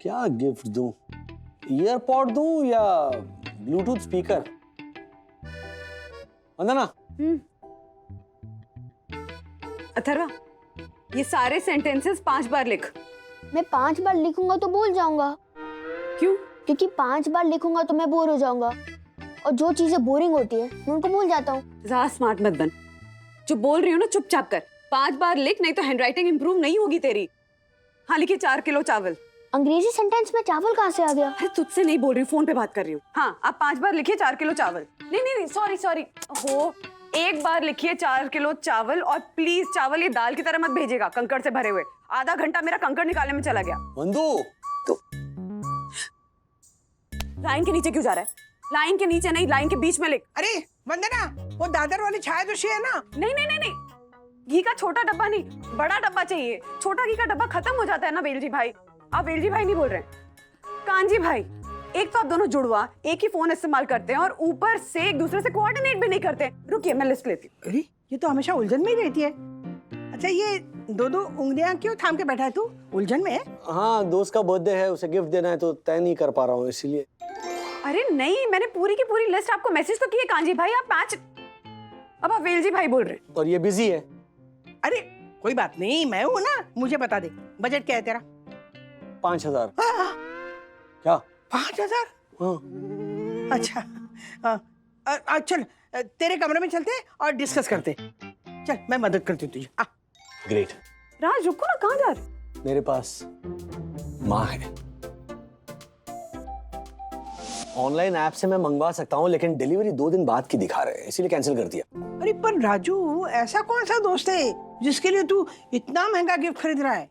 क्या गिफ्ट दूं? ईयरपॉड दूं या ब्लूटूथ स्पीकर? वंदना। अथर्वा, ये सारे सेंटेंसेस 5 बार लिख। मैं 5 बार लिखूंगा तो भूल जाऊंगा। क्यों? क्योंकि 5 बार लिखूंगा तो मैं बोर हो जाऊंगा, और जो चीजें बोरिंग होती है मैं उनको भूल जाता हूँ। ज्यादा स्मार्ट मत बन। जो बोल रही हो ना चुपचाप कर। 5 बार लिख, नहीं तो हैंडराइटिंग इंप्रूव नहीं होगी तेरी। हाँ लिखिए 4 किलो चावल। अंग्रेजी सेंटेंस में चावल कहाँ से आ गया? अरे तुझसे नहीं बोल रही हूँ, फोन पे बात कर रही हूँ। हाँ आप 5 बार लिखिए 4 किलो चावल। नहीं सॉरी हो, 1 बार लिखिए 4 किलो चावल, और प्लीज चावल ये दाल की तरह मत भेजेगा कंकड़ से भरे हुए। आधा घंटा मेरा कंकड़ निकालने में चला गया। वंदू तो लाइन के नीचे क्यों जा रहा है? लाइन के नीचे नहीं, लाइन के बीच में लिख। अरे वंदना, वो दादर वाली छाया जोशी है ना? नहीं, घी का छोटा डब्बा नहीं, बड़ा डब्बा चाहिए। छोटा घी का डब्बा खत्म हो जाता है ना वेलजी भाई। आप वेलजी भाई नहीं बोल रहे, कांजी भाई। एक तो आप दोनों जुड़वा एक ही फोन इस्तेमाल करते हैं, और ऊपर से एक दूसरे से कोऑर्डिनेट भी नहीं करते। रुकिए मैं लिस्ट लेती हूँ। अरे ये तो हमेशा उलझन में ही रहती है। अच्छा ये दो उंगलियां क्यों थाम के बैठा है तू? उलझन में है? हाँ, दोस्त का बर्थडे है, उसे गिफ्ट देना है तो तय नहीं कर पा रहा हूँ इसीलिए। अरे नहीं, मैंने पूरी की पूरी लिस्ट आपको मैसेज तो की है कांजी भाई। आप 5 अब आप वेलजी भाई बोल रहे। और ये बिजी है। अरे कोई बात नहीं, मैं हूँ ना, मुझे बता दे बजट क्या है तेरा? 5000। क्या? 5000? हाँ। अच्छा चल तेरे कमरे में चलते और डिस्कस करते। चल मैं मदद करती हूँ तुझे। ग्रेट। राज रुको ना, कहाँ जा रहे? मेरे पास माँ है। ऑनलाइन ऐप से मैं मंगवा सकता हूँ, लेकिन डिलीवरी 2 दिन बाद की दिखा रहे हैं, इसीलिए कैंसिल कर दिया। अरे पर राजू, ऐसा कौन सा दोस्त है जिसके लिए तू इतना महंगा गिफ्ट खरीद रहा है?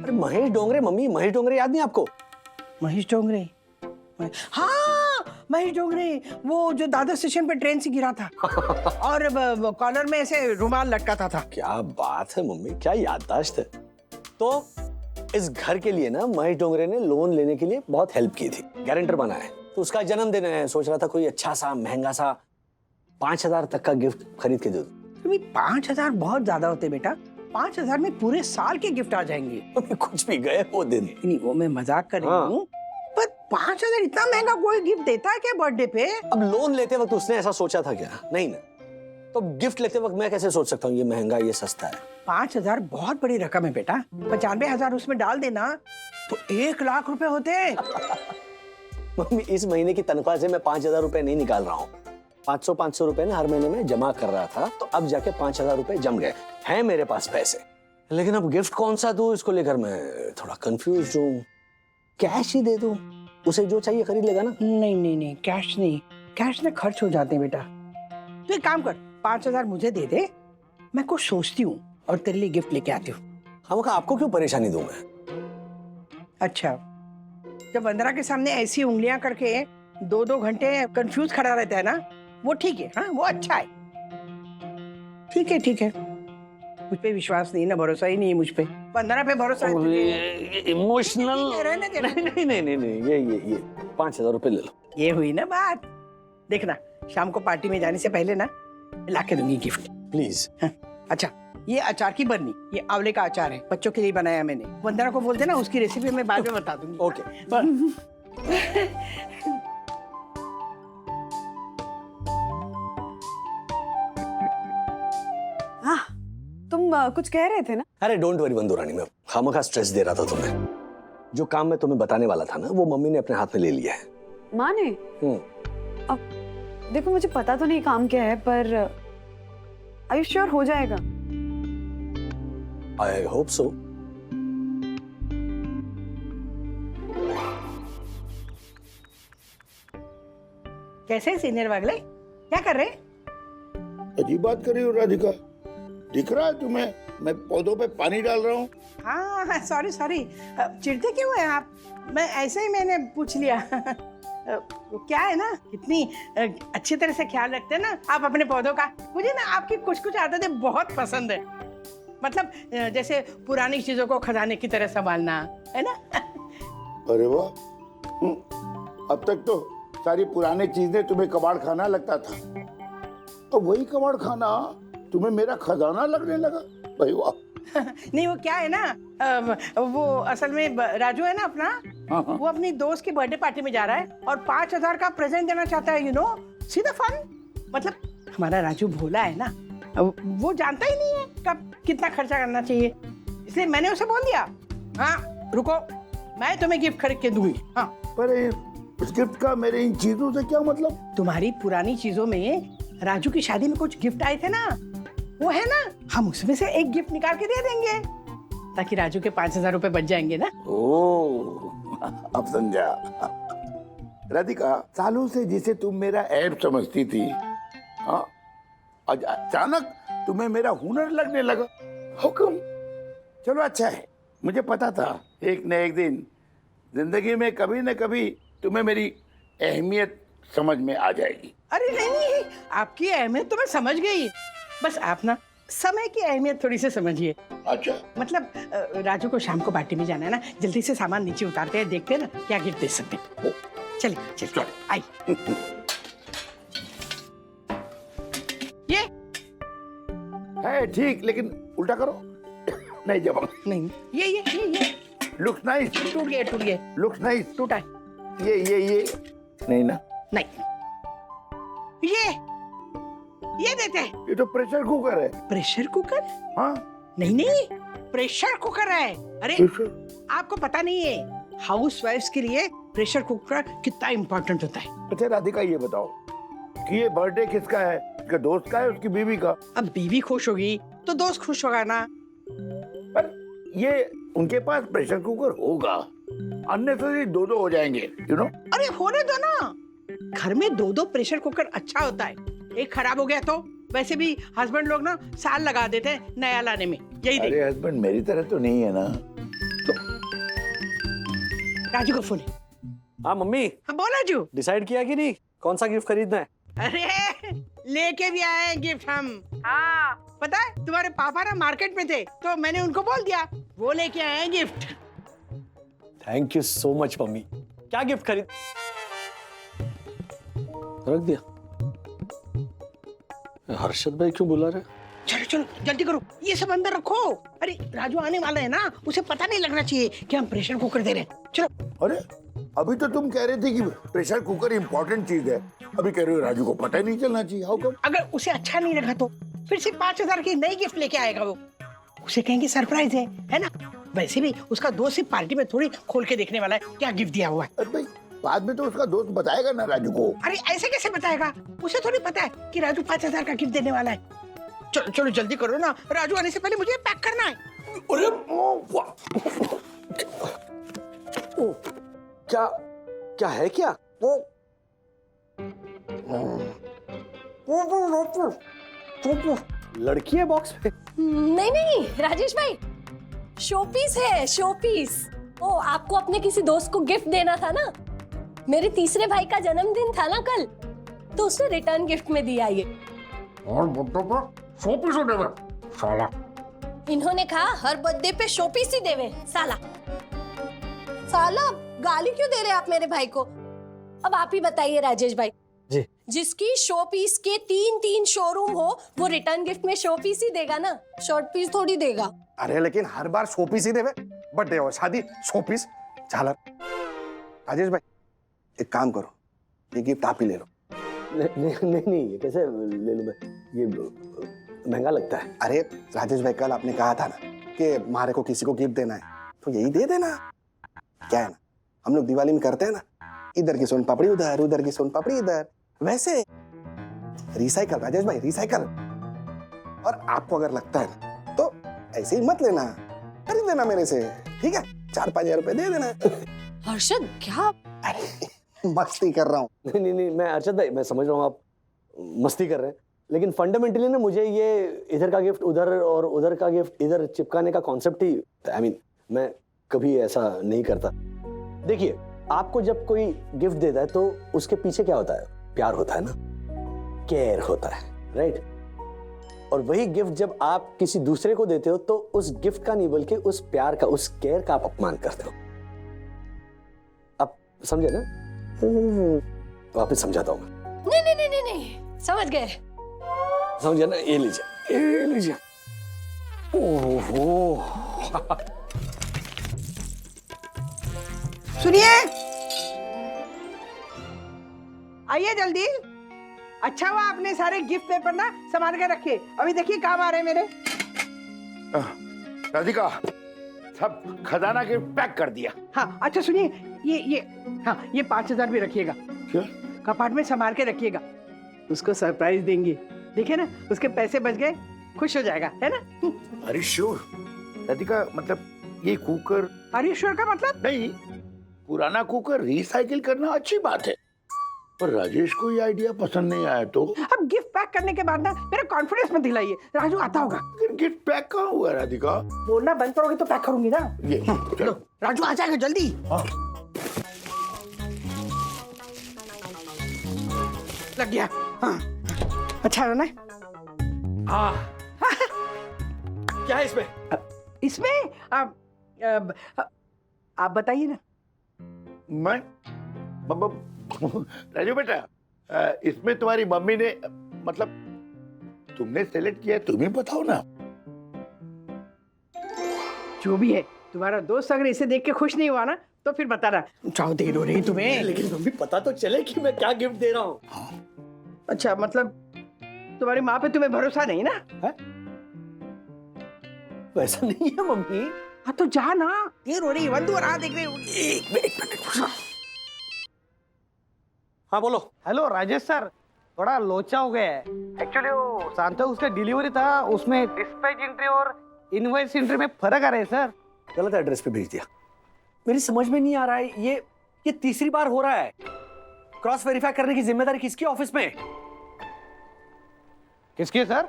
अरे महेश डोंगरे, मम्मी महेश डोंगरे याद नहीं आपको? महेश डोंगरे? हाँ महेश डोंगरे, वो जो दादर स्टेशन पे ट्रेन से गिरा था और कॉलर में ऐसे रुमाल लटकाता था। क्या बात है मम्मी, क्या याददाश्त है। तो इस घर के लिए ना महेश डोंगरे ने लोन लेने के लिए बहुत हेल्प की थी, गारंटर बना है। तो उसका जन्मदिन है, सोच रहा था कोई अच्छा सा महंगा सा 5000 तक का गिफ्ट खरीद के दे दूं। 5000 बहुत ज्यादा होते बेटा। 5000 में पूरे साल के गिफ्ट आ जाएंगे। कुछ भी गए वो दिन। नहीं वो मैं मजाक कर रही हूँ, पर 5000 इतना महंगा कोई गिफ्ट देता है क्या बर्थडे पे? अब लोन लेते वक्त उसने ऐसा सोचा था क्या? नहीं ना। तो गिफ्ट लेते वक्त मैं कैसे सोच सकता हूँ ये महंगा ये सस्ता है? 5000 बहुत बड़ी रकम है बेटा। 95,000 उसमें डाल देना तो 1 लाख रुपए होते। मम्मी इस महीने की तनख्वाह से मैं 5000 रुपए नहीं निकाल रहा हूँ। 500 रुपए ना हर महीने में जमा कर रहा था, तो अब जाके 5000 रुपए जम गए हैं मेरे पास पैसे। लेकिन अब गिफ्ट कौन सा दूं, इसको लेकर मैं थोड़ा कंफ्यूज हूँ। कैश ही दे दूं, उसे जो चाहिए खरीद लेगा ना। नहीं कैश नहीं, कैश में खर्च हो जाते हैं बेटा। तो एक काम कर, 5000 मुझे दे दे, मैं कुछ सोचती हूँ और तेरे लिए गिफ्ट लेके आती हूँ। हम आपको क्यों परेशानी दूं मैं? अच्छा, जब वंदना के सामने ऐसी उंगलियां करके 2-2 घंटे कंफ्यूज खड़ा रहता है ना, वो ठीक है। हाँ वो अच्छा है। ठीक है। मुझ पे विश्वास नहीं ना, भरोसा ही नहीं है मुझ पे। वंदना पे भरोसा है तुझे? इमोशनल। रहने दे। नहीं, ये 5000 रुपए ले लो। ये हुई ना बात। देखना शाम को पार्टी में जाने से पहले ना लाके दूंगी गिफ्ट, प्लीज। अच्छा ये अचार की बरनी, ये आंवले का अचार है, बच्चों के लिए बनाया मैंने। वंदना को बोल देना, उसकी रेसिपी मैं बाद में बता दूंगी। ओके। हाँ तुम कुछ कह रहे थे ना? अरे डोंट वरी बंधु रानी, मैं खामखा स्ट्रेस दे रहा था तुम्हें। जो काम मैं तुम्हें बताने वाला था ना, वो मम्मी ने अपने हाथ में ले लिया है। माँ ने? अब देखो मुझे पता तो नहीं काम क्या है, पर आर यू श्योर हो जाएगा? I hope so. कैसे सीनियर वागले, क्या कर रहे? अजीब बात कर रही हो राधिका, दिख रहा है तुम्हें मैं पौधों पे पानी डाल रहा हूँ। हाँ सॉरी चिढ़ते क्यों हैं आप? मैं ऐसे ही मैंने पूछ लिया। वो क्या है ना, इतनी अच्छी तरह से ख्याल रखते हैं ना आप अपने पौधों का। मुझे ना आपकी कुछ आदतें बहुत पसंद है। मतलब जैसे पुरानी चीजों को खजाने की तरह संभालना, है ना? अरे वाह, अब तक तो सारी पुरानी चीजें तुम्हें कबाड़ खाना लगता था, तो वही कबाड़ खाना तुम्हें मेरा खजाना लगने लगा। भाई वाह। नहीं वो क्या है ना, वो असल में राजू है ना अपना, हाँ, हाँ। वो अपनी दोस्त की बर्थडे पार्टी में जा रहा है और 5,000 का प्रेजेंट देना चाहता है, सी द फन। मतलब हमारा राजू भोला है ना, अब वो जानता ही नहीं है कब कितना खर्चा करना चाहिए, इसलिए मैंने उसे बोल दिया, हाँ रुको, मैं तुम्हें गिफ्ट खरीद के दूंगी। हाँ, पर इस गिफ्ट का मेरे इन चीजों से क्या मतलब? तुम्हारी पुरानी चीजों में राजू की शादी में कुछ गिफ्ट आए थे ना, वो है ना, हम उसमें से एक गिफ्ट निकाल के दे देंगे ताकि राजू के 5,000 रुपए बच जाएंगे ना। ओह, अब समझा। राधिका, सालों से जिसे तुम मेरा ऐब समझती थी, हाँ, आज अचानक तुम्हें मेरा हुनर लगने लगा। हुक्म। चलो अच्छा है, मुझे पता था एक न एक दिन जिंदगी में कभी न कभी तुम्हें मेरी अहमियत समझ में आ जाएगी। अरे नहीं, आपकी अहमियत तो मैं समझ गई, बस आप ना समय की अहमियत थोड़ी सी समझिए। अच्छा, मतलब राजू को शाम को पार्टी में जाना है ना, जल्दी से सामान नीचे उतारते हैं, देखते हैं ना क्या गिफ्ट दे सकते हैं। चलिए चलिए आई। ये है ठीक, लेकिन उल्टा करो। नहीं जब नहीं, ये लुक्स नाइस, टूट गया, लुक्स नाइस। टूटा है। ये नहीं ना, नहीं, ये देते हैं। ये तो प्रेशर कुकर है। Pressure cooker? हाँ, नहीं, प्रेशर कुकर है। अरे प्रेशर। आपको पता नहीं है, हाउस वाइफ्स के लिए प्रेशर कुकर कितना इम्पोर्टेंट होता है। अच्छा राधिका, ये बताओ कि ये बर्थडे किसका है? उसके दोस्त का है, उसकी बीवी का? अब बीवी खुश होगी तो दोस्त खुश होगा ना। पर ये उनके पास प्रेशर कुकर होगा, अन्य से दो हो जाएंगे, अरे होने दो ना, घर में 2 प्रेशर कुकर अच्छा होता है। एक खराब हो गया तो वैसे भी हस्बैंड लोग ना साल लगा देते हैं नया लाने में। यही देख। अरे हस्बैंड मेरी तरह तो नहीं है ना। तो राजू का फोन है। हाँ मम्मी, हाँ बोल राजू। डिसाइड किया कि नहीं कौन सा गिफ्ट खरीदना है? अरे लेके भी आए हैं गिफ्ट हम। हाँ पता है, तुम्हारे पापा ना मार्केट में थे तो मैंने उनको बोल दिया, वो लेके आए हैं gift. Thank you so much mummy. क्या गिफ्ट खरीद? रख दिया। हर्षद भाई क्यों बुला रहे? चलो चलो जल्दी करो, ये सब अंदर रखो। अरे राजू आने वाला है ना, उसे पता नहीं लगना चाहिए कि हम प्रेशर कुकर दे रहे हैं। चलो। अरे अभी तो तुम कह रहे थे कि प्रेशर कुकर इंपॉर्टेंट चीज है, अभी कह रहे हो राजू को पता ही नहीं चलना चाहिए। How come? अगर उसे अच्छा नहीं लगा तो फिर से 5,000 की नई गिफ्ट लेके आएगा वो, उसे कहेंगे सरप्राइज है ना। वैसे भी उसका दोस्त सिर्फ पार्टी में थोड़ी खोल के देखने वाला है क्या गिफ्ट दिया हुआ है। अरे भाई, बाद में तो उसका दोस्त बताएगा ना राजू को। अरे ऐसे कैसे बताएगा, उसे थोड़ी पता है कि राजू 5,000 का गिफ्ट देने वाला है। चलो चलो जल्दी करो ना, राजू आने से पहले मुझे पैक करना है। अरे ओ, क्या है क्या? लड़की है बॉक्स में? नहीं नहीं राजेश भाई, शोपीस है, शोपीस। ओ, आपको अपने किसी दोस्त को गिफ्ट देना था ना, मेरे तीसरे भाई का जन्मदिन था ना कल, तो उसने रिटर्न गिफ्ट में दिया ये। और शोपीस हो देवे साला। इन्होंने कहा हर बर्थडे पे शोपीस ही देवे। साला साला गाली क्यों दे रहे आप मेरे भाई को? अब आप ही बताइए राजेश भाई जी। जिसकी शो पीस के 3 शोरूम हो वो रिटर्न गिफ्ट में शो पीस ही देगा ना, शॉर्ट पीस थोड़ी देगा। अरे लेकिन हर बार शो पीस ही देवे, बर्थडे और शादी शो पीस झालर। राजेश भाई एक काम करो, ये गिफ्ट आप ही ले लो। नहीं, ये कैसे ले लूं मैं? ये महंगा लगता है। अरे राजेश भाई, कल आपने कहा था ना कि मारे को किसी को गिफ्ट देना है, तो यही दे देना। क्या है ना, हम लोग दिवाली में करते हैं ना, इधर की सोन पापड़ी उधर, उधर की सोन पापड़ी इधर, वैसे रिसाइकल राजेश भाई, रिसाइकल। और आपको अगर लगता है ना तो ऐसे ही मत लेना, खरीद देना मेरे से, ठीक है? 4-5 हजार रुपए दे देना। हर्षद क्या? अरे मस्ती कर रहा हूँ। नहीं, मैं अर्षद भाई, मैं समझ रहा हूँ आप मस्ती कर रहे हैं, लेकिन फंडामेंटली ना मुझे ये इधर का गिफ्ट उधर और उधर का गिफ्ट इधर चिपकाने का कॉन्सेप्ट ही, मैं कभी ऐसा नहीं करता। देखिए, आपको जब कोई गिफ्ट देता है तो उसके पीछे क्या होता है? प्यार होता है ना, केयर होता है, राइट? और वही गिफ्ट जब आप किसी दूसरे को देते हो तो उस गिफ्ट का नहीं बल्कि उस प्यार का, उस केयर का आप अपमान करते हो। आप समझे ना? वापस समझाता हूं मैं। नहीं समझ गए। समझे ना? ये लीजिए। ओहो सुनिए, आइए जल्दी। अच्छा हुआ आपने सारे गिफ्ट पेपर ना संभाल के रखे, अभी देखिए काम आ रहे हैं मेरे। राधिका, सब खजाना के पैक कर दिया। हाँ अच्छा सुनिए, ये हाँ ये 5,000 भी रखिएगा, क्या? कपाट में संभाल के रखिएगा, उसको सरप्राइज देंगे। देखिए ना, उसके पैसे बच गए, खुश हो जाएगा, है ना? अरे श्योर राधिका, मतलब ये कुकर अरे ईश्वर का मतलब? नहीं, पुराना कुकर रिसाइकिल करना अच्छी बात है, पर राजेश को ये आइडिया पसंद नहीं आया तो? अब गिफ्ट पैक करने के बाद ना मेरा कॉन्फिडेंस मत दिलाइए, राजू आता होगा। गिफ्ट पैक कहाँ हुआ राधिका? बोलना बंद करोगे तो पैक करूंगी ना। ये चलो। राजू आ जाएगा जल्दी। हाँ। लग गया। हाँ अच्छा है ना? हाँ क्या है इसमें? इसमें आप बताइए ना। मैं राजू बेटा, इसमें तुम्हारी मम्मी ने, मतलब तुमने सेलेक्ट किया, तुम ही बताओ ना। जो भी है, तुम्हारा दोस्त अगर इसे देख के खुश नहीं हुआ ना तो फिर बताना। चाहो देर हो रही तुम्हें। लेकिन मम्मी पता तो चले कि मैं क्या गिफ्ट दे रहा हूँ। अच्छा मतलब तुम्हारी माँ पे तुम्हें भरोसा नहीं ना? है? वैसा नहीं है मम्मी। हाँ तो जा ना, देर हो रही, वंदू और देख रही होगी। एक मिनट। हाँ बोलो। हेलो राजेश सर, थोड़ा लोचा हो गया है। एक्चुअली वो सांता उसका डिलीवरी था, उसमें डिस्पैच एंट्री और इनवॉइस एंट्री में फर्क आ रहा है सर। गलत एड्रेस पे भेज दिया। मेरी समझ में नहीं आ रहा है, ये तीसरी बार हो रहा है। क्रॉस वेरीफाई करने की जिम्मेदारी किसकी ऑफिस में? किसकी है सर?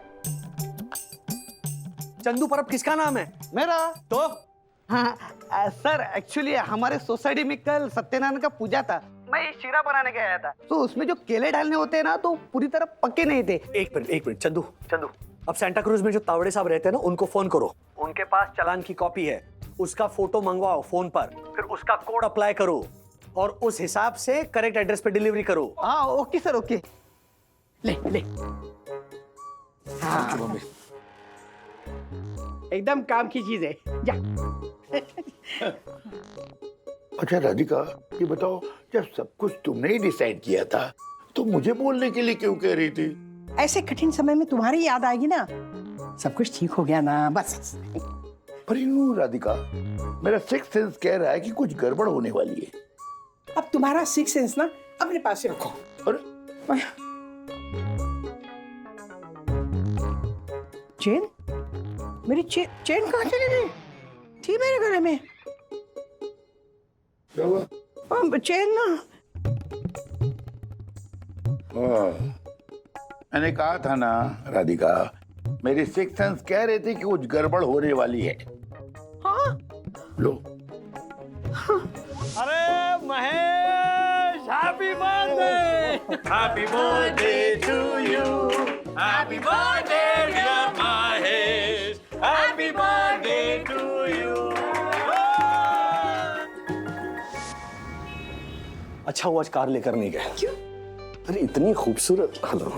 चंदू परब किसका नाम है? मेरा। तो हाँ सर, एक्चुअली हमारे सोसाइटी में कल सत्यनारायण का पूजा था, मैं शीरा बनाने के आया था, तो उसमें जो केले डालने होते हैं ना, तो पूरी तरह पके नहीं थे। एक मिनट चंदू, अब सेंटा क्रूज में जो तावड़े साहब रहते हैं ना, उनको फोन करो। उनके पास चालान की कॉपी है, उसका फोटो मंगवाओ फोन पर, फिर उसका कोड अप्लाई करो और उस हिसाब से करेक्ट एड्रेस पे डिलीवरी करो। हाँ ओके सर, ओके। ले हाँ एकदम काम की चीज है, जा। अच्छा राधिका, ये बताओ, जब सब कुछ तुमने ही डिसाइड किया था तो मुझे बोलने के लिए क्यों कह रही थी? ऐसे कठिन समय में तुम्हारी याद आएगी ना, सब कुछ ठीक हो गया ना, बस। पर यूं राधिका, मेरा सिक्स सेंस कह रहा है कि कुछ गड़बड़ होने वाली है। अब तुम्हारा सिक्स सेंस ना अपने पास से रखो। अरे चेन, मेरी चेन कहाँ चली गई? थी मेरे गले में। क्या हुआ? चेन ना। मैंने कहा था ना राधिका, मेरी सिक्स सेंस कह रहे थे कि कुछ गड़बड़ होने वाली है। हाँ लो। अरे Mahesh, happy birthday! Happy birthday to you, happy birthday dear Mahesh, happy birthday to you. अच्छा वो आज कार लेकर नहीं गए। क्यों? अरे इतनी खूबसूरत, हेलो,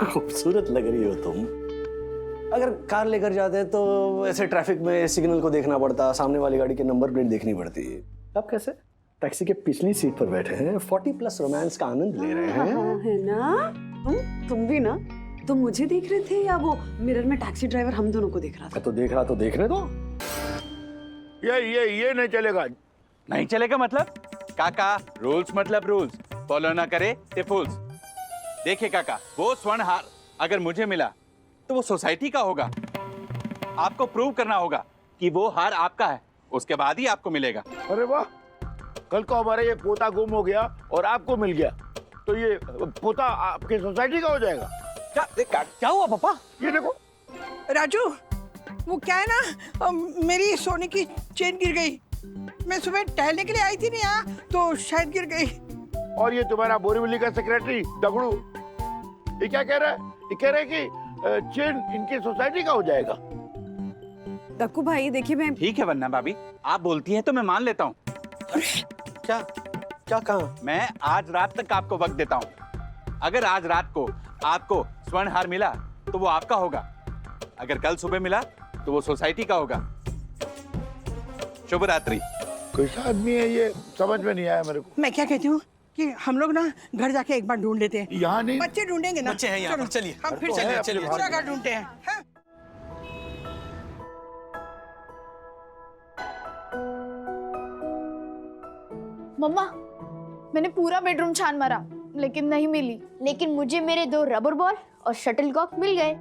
खूबसूरत लग रही हो तुम। अगर कार लेकर जाते तो ऐसे ट्रैफिक में सिग्नल को देखना पड़ता, सामने वाली गाड़ी के नंबर प्लेट देखनी पड़ती। अब कैसे टैक्सी के पिछली सीट पर बैठे हैं, 40+ रोमांस का आनंद ले रहे हैं। है ना? तुम भी ना? तुम मुझे देख रहे थे या वो मिरर में टैक्सी ड्राइवर हम दोनों को देख रहा था? मैं तो देख रहा, तो देखने दो। ये नहीं चलेगा। नहीं चलेगा मतलब? काका, रूल्स मतलब रूल्स, फॉलो ना करे ते फूल्स। देखिए काका, वो स्वर्ण हार अगर मुझे मिला तो वो सोसाइटी का होगा। आपको प्रूव करना होगा कि वो हार आपका है, उसके बाद ही आपको मिलेगा। अरे वाह, कल को हमारा ये पोता गुम हो गया और आपको मिल गया तो ये पोता आपके सोसाइटी का हो जाएगा। क्या हुआ पापा? ये देखो राजू, वो क्या है ना, मेरी सोने की चेन गिर गई। मैं सुबह टहलने के लिए आई थी ना यहाँ, तो शायद गिर गई। और ये तुम्हारा बोरीवली का सेक्रेटरी दगड़ू, ये क्या कह रहा है? ये कह रहा है कि चेन इनकी सोसाइटी का हो जाएगा। दक्कू भाई देखिए, मैं ठीक है वरना भाभी, आप बोलती हैं तो मैं मान लेता हूँ। क्या कहा? मैं आज रात तक आपको वक्त देता हूँ। अगर आज रात को आपको स्वर्ण हार मिला तो वो आपका होगा, अगर कल सुबह मिला तो वो सोसाइटी का होगा। शुभ रात्रि। कैसा आदमी है ये, समझ में नहीं आया मेरे को। मैं क्या कहती हूँ कि हम लोग ना घर जाके एक बार ढूंढ लेते हैं। यहाँ नहीं, बच्चे ढूंढेंगे ना। बच्चे हैं यहाँ चलो, पर, चलिए। हम फिर तो है चलिए अपने चलिए बाहर। पूरा घर ढूंढते हैं, हाँ? मम्मा, मैंने पूरा बेडरूम छान मारा लेकिन नहीं मिली। लेकिन मुझे मेरे 2 रबर बॉल और शटलकॉक मिल गए।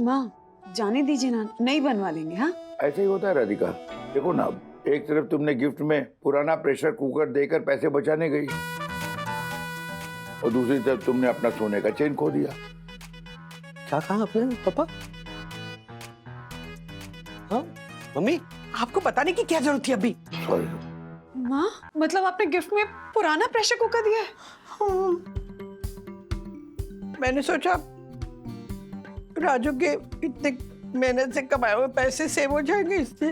माँ जाने दीजिए ना, नहीं बनवा देंगे। हाँ ऐसे ही होता है राधिका। देखो ना, एक तरफ तुमने गिफ्ट में पुराना प्रेशर कुकर देकर पैसे बचाने गई और दूसरी तरफ तुमने अपना सोने का चेन खो दिया। क्या कहा आपने पापा? हाँ मम्मी, आपको बताने की क्या जरूरत थी अभी? सॉरी। माँ, मतलब आपने गिफ्ट में पुराना प्रेशर कुकर दिया है? हाँ। मैंने सोचा राजू के इतने मेहनत से कमाए हुए पैसे सेव हो जाएंगे इससे।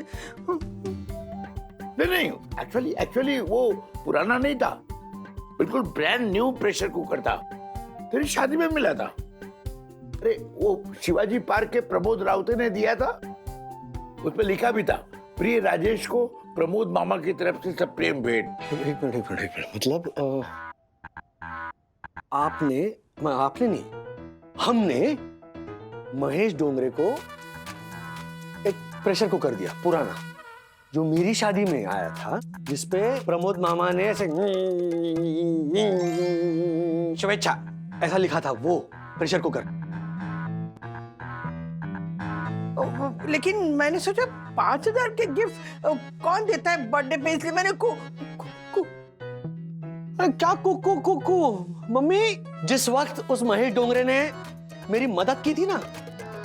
नहीं, एक्चुअली वो पुराना नहीं था, बिल्कुल ब्रांड न्यू प्रेशर कुकर था, तेरी शादी में मिला था। अरे वो शिवाजी पार्क के प्रमोद राउते ने दिया था, उसमें लिखा भी था, प्रिय राजेश को प्रमोद मामा की तरफ से सब प्रेम भेंट। एक मिनट, मतलब आपने नहीं, हमने महेश डोंगरे को एक प्रेशर कुकर दिया पुराना, जो मेरी शादी में आया था, जिसपे प्रमोद मामा ने ऐसे शुभेच्छा ऐसा लिखा था, वो प्रेशर कुकर। लेकिन मैंने सोचा 5,000 के गिफ्ट कौन देता है बर्थडे पे, इसलिए मैंने क्या मम्मी, जिस वक्त उस महेश डोंगरे ने मेरी मदद की थी ना,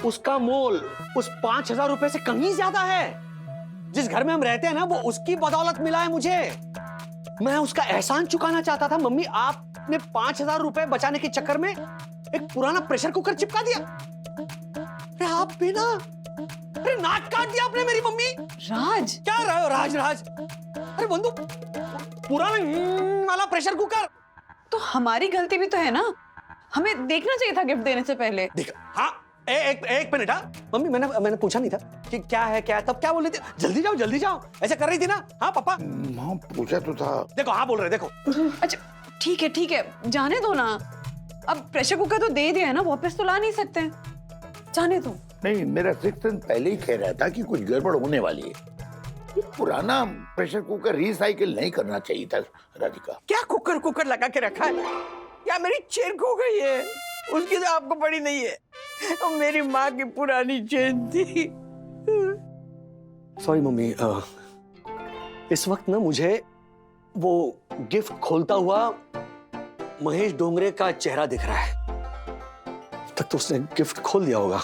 उसका मोल उस 5,000 रुपए से कहीं ज्यादा है। जिस घर में हम रहते हैं ना, वो उसकी बदौलत मिला है मुझे। मैं उसका एहसान चुकाना चाहता था। मम्मी, आपने 5,000 रुपए बचाने के चक्कर में एक पुराना प्रेशर कुकर चिपका दिया। अरे आप भी ना, अरे नाक काट दिया आपने मेरी मम्मी। राज, क्या राज? अरे बंधु, पुराना वाला प्रेशर कुकर। तो हमारी गलती भी तो है ना, हमें देखना चाहिए था गिफ्ट देने से पहले। देख, हाँ एक मिनट। हाँ मम्मी, मैंने पूछा नहीं था कि क्या है, तब क्या बोल रही थी? जल्दी जाओ ऐसे कर रही थी ना? हाँ पापा, हाँ पूछा तो था। देखो हाँ बोल रहे, देखो। अच्छा ठीक है, जाने दो ना। अब प्रेशर कुकर तो दे दिया है ना, वापस तो ला नहीं सकते हैं, जाने दो। नहीं, मेरा सिक्स्थ सेंस पहले ही कह रहा था कि कुछ गड़बड़ होने वाली है। ये पुराना प्रेशर कुकर रिसाइकिल नहीं करना चाहिए था राधिका। क्या कुकर लगा के रखा है? या मेरी चेन खो गई है? उसकी तो आपको पड़ी नहीं है, और मेरी माँ की पुरानी चेन थी। सॉरी मम्मी, इस वक्त ना मुझे वो गिफ्ट खोलता हुआ महेश डोंगरे का चेहरा दिख रहा है। तक तो उसने गिफ्ट खोल दिया होगा,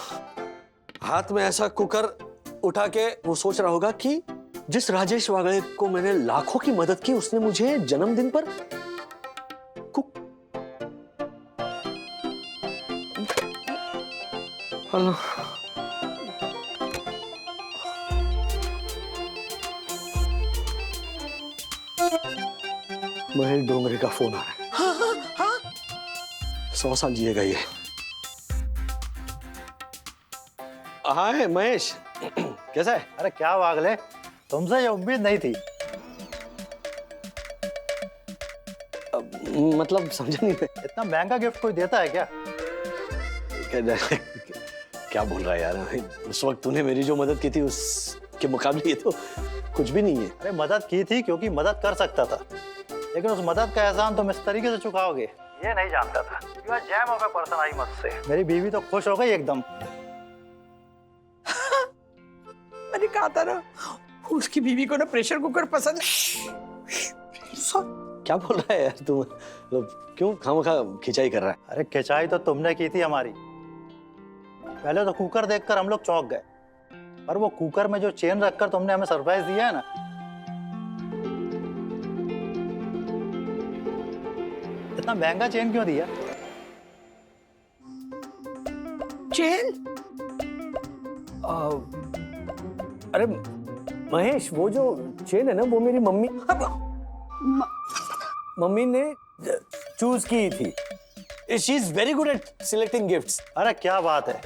हाथ में ऐसा कुकर उठा के वो सोच रहा होगा कि जिस राजेश वागले को मैंने लाखों की मदद की, उसने मुझे जन्मदिन पर हेलो, महेश डोंगरे का फोन आ रहा है। हाँ? 100 साल जिएगा ये। हाय महेश, कैसा है? अरे क्या वागले, तुमसे ये उम्मीद नहीं थी। मतलब समझा नहीं मैं। इतना महंगा गिफ्ट कोई देता है क्या? क्या बोल रहा है यार? उस वक्त तूने मेरी जो मदद की थी उसके मुकाबले ये तो कुछ भी नहीं है। अरे मदद की थी क्योंकि मदद कर सकता था, लेकिन उस मदद का एहसान तुम इस तरीके से चुकाओगे ये नहीं जानता था। You are gem of a person I must say. मेरी बीवी तो खुश हो गई एकदम। मैंने कहा था ना, उसकी बीवी को ना प्रेशर कुकर पसंद है। क्या बोल रहा है यार तू? मतलब क्यों खामखा खिंचाई कर रहा है? अरे खिंचाई तो तुमने की थी हमारी। पहले तो कुकर देखकर हम लोग चौंक गए, पर वो कुकर में जो चेन रखकर तुमने हमें सरप्राइज दिया है ना, इतना महंगा चेन क्यों दिया? चेन? अरे महेश, वो जो चेन है ना, वो मेरी मम्मी ने चूज की थी। She is very good at selecting gifts. अरे क्या बात है,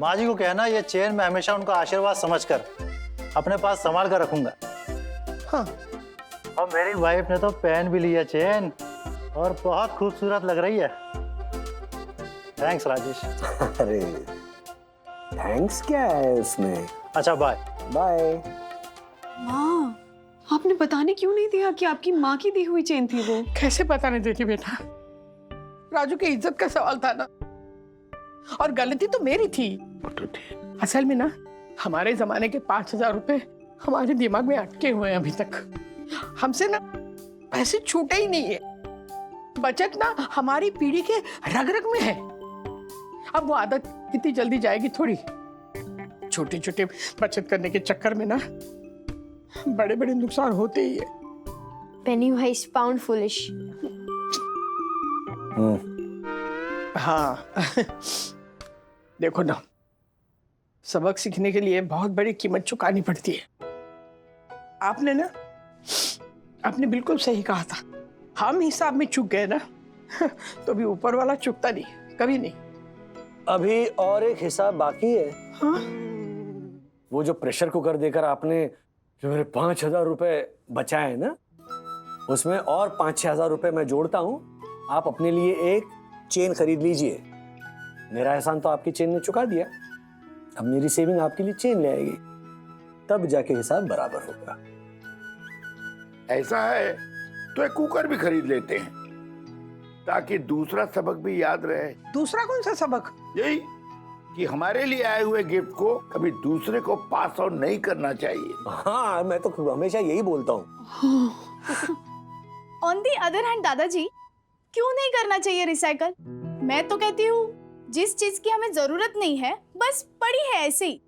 माँ जी को कहना ये चेन मैं हमेशा उनका आशीर्वाद समझकर अपने पास संभाल कर रखूंगा। हाँ, और मेरी वाइफ ने तो पहन भी लिया चेन और बहुत खूबसूरत लग रही है। थैंक्स राजेश। अरे थैंक्स क्या है उसमें। अच्छा बाय। बाय। माँ, आपने बताने क्यों नहीं दिया कि आपकी माँ की दी हुई चेन थी वो? कैसे पता नहीं देती बेटा, राजू की इज्जत का सवाल था ना, और गलती तो मेरी थी। असल में ना हमारे जमाने के 5,000 रुपए हमारे दिमाग में अटके हुए हैं अभी तक। हमसे ना पैसे छूटे ही नहीं है। बचत ना हमारी पीढ़ी के रग रग में है। अब वो आदत कितनी जल्दी जाएगी थोड़ी। छोटे छोटे बचत करने के चक्कर में ना बड़े बड़े नुकसान होते ही है। पेनी वाइज पाउंड फुलिश। हाँ देखो ना, सबक सीखने के लिए बहुत बड़ी कीमत चुकानी पड़ती है। आपने बिल्कुल सही कहा था। हम हिसाब में चूक गए ना तो भी ऊपर वाला चुकता नहीं, कभी नहीं। अभी और एक हिसाब बाकी है। हाँ? वो जो प्रेशर कुकर देकर आपने जो मेरे 5,000 रुपए बचाए ना, उसमें और 5-6 हजार रुपए मैं जोड़ता हूँ। आप अपने लिए एक चेन खरीद लीजिए। मेरा एहसान तो आपकी चेन ने चुका दिया, अब मेरी सेविंग आपके लिए चेन ले आएगी, तब जाके हिसाब बराबर होगा। ऐसा है तो एक कुकर भी खरीद लेते हैं ताकि दूसरा सबक भी याद रहे। दूसरा कौन सा सबक? यही कि हमारे लिए आए हुए गिफ्ट को कभी दूसरे को पास ऑन नहीं करना चाहिए। हाँ, मैं तो हमेशा यही बोलता हूँ। ऑन दी अदर हैंड दादाजी, क्यों नहीं करना चाहिए रिसाइकल? मैं तो कहती हूँ जिस चीज की हमें जरूरत नहीं है, बस पड़ी है ऐसे ही,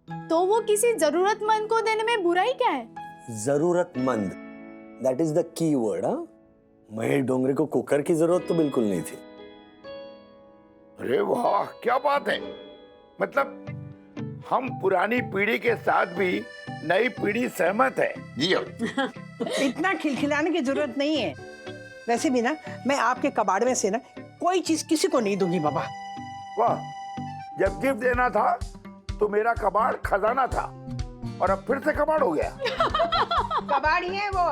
तो वो किसी जरूरतमंद को देने में बुराई क्या है? जरूरतमंद, that is the key word. हाँ, महेश डोंगरे को कुकर की जरूरत तो बिल्कुल नहीं थी। अरे वाह, क्या बात है। मतलब हम पुरानी पीढ़ी के साथ भी नई पीढ़ी सहमत है। जी इतना खिलखिलाने की जरूरत नहीं है। वैसे भी ना मैं आपके कबाड़ में से ना कोई चीज किसी को नहीं दूंगी बाबा। वाह, जब गिफ्ट देना था तो मेरा कबाड़ खजाना था और अब फिर से कबाड़ हो गया। कबाड़ ही है वो,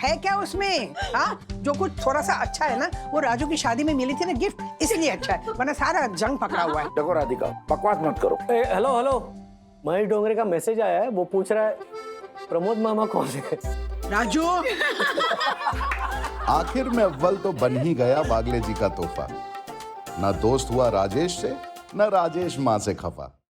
है क्या उसमें? हाँ, जो कुछ थोड़ा सा अच्छा है ना वो राजू की शादी में मिली थी ना गिफ्ट, इसलिए अच्छा है, वरना सारा जंग पकड़ा हुआ है। देखो राधिका, बकवास मत करो। हेलो हेलो, महेश डोंगरे का मैसेज आया है, वो पूछ रहा है प्रमोद मामा कौन है। राजू आखिर में अव्वल तो बन ही गया बागले जी का तोहफा। न दोस्त हुआ राजेश से, न राजेश माँ से खफा।